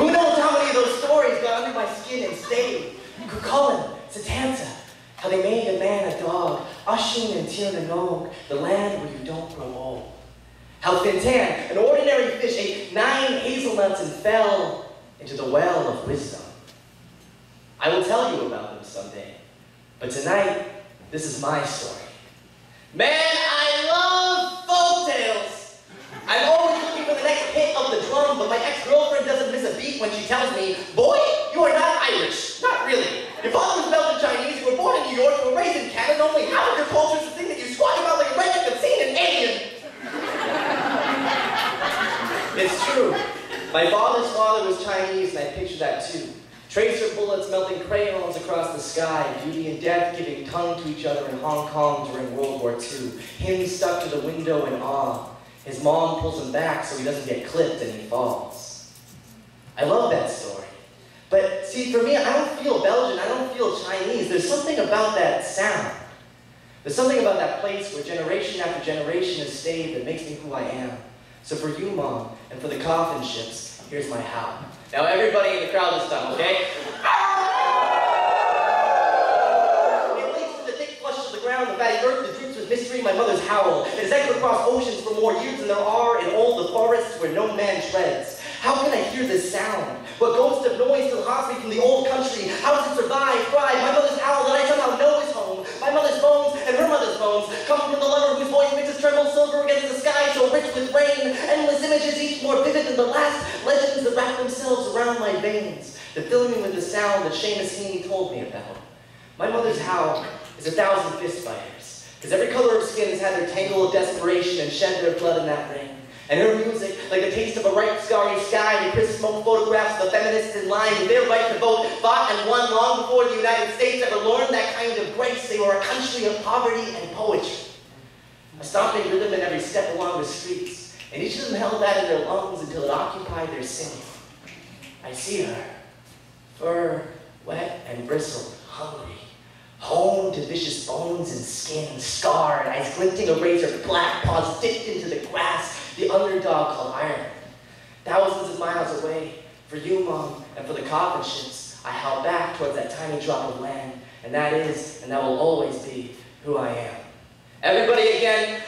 Who knows how many of those stories got under my skin and stayed? Cuchulainn, Setanta, how they made a man a dog, Oisin and Tir na Nog, the land where you don't grow old. How Fintan, an ordinary fish, ate 9 hazelnuts and fell into the well of wisdom. I will tell you about them someday, but tonight, this is my story. Man, I love folk tales. I'm always looking for the next hit of the drum, but my ex-girlfriend doesn't miss a beat when she tells me, boy, you are not Irish. Not really. Your father was Belgian Chinese, you were born in New York, you were raised in Canada, only half of your culture is the thing that you squawk about like a redneck that's seen an alien. It's true. My father's father was Chinese, and I picture that too. Tracer bullets melting crayons across the sky, beauty and death giving tongue to each other in Hong Kong during World War II. Him stuck to the window in awe. His mom pulls him back so he doesn't get clipped and he falls. I love that story. But see, for me, I don't feel Belgian, I don't feel Chinese. There's something about that sound. There's something about that place where generation after generation has stayed that makes me who I am. So for you, Mom, and for the coffin ships, here's my howl. Now everybody in the crowd this time, okay? It links to the thick flush of the ground, the fatty earth that droops with mystery, my mother's howl. It has echoed across oceans for more years than there are in all the forests where no man treads. How can I hear this sound? What ghost of noise still haunts me from the old country? How does it survive, thrive? My mother's howl that I somehow know is home. My mother's bones and her mother's bones come from the lover whose voice makes us tremble silver against the sky so rich with rain. Endless images, each more vivid than the last. Legends that wrap themselves around my veins, that fill me with the sound that Seamus Heaney told me about. My mother's howl is 1,000 fist fighters, because every color of skin has had their tangle of desperation and shed their blood in that ring. And her music, like the taste of a ripe, starry sky, the crisp smoke photographs of the feminists in line with their right to vote, fought and won long before the United States ever learned that kind of grace. They were a country of poverty and poetry. A stomping rhythm in every step along the streets, and each of them held that in their lungs until it occupied their singing. I see her, fur, wet and bristled, hungry, honed to vicious bones and skin, scarred, eyes glinting a razor black, paws dipped into the grass, the underdog called Ireland. Thousands of miles away, for you, Mom, and for the coffin ships, I howl back towards that tiny drop of land, and that is, and that will always be, who I am. Everybody again,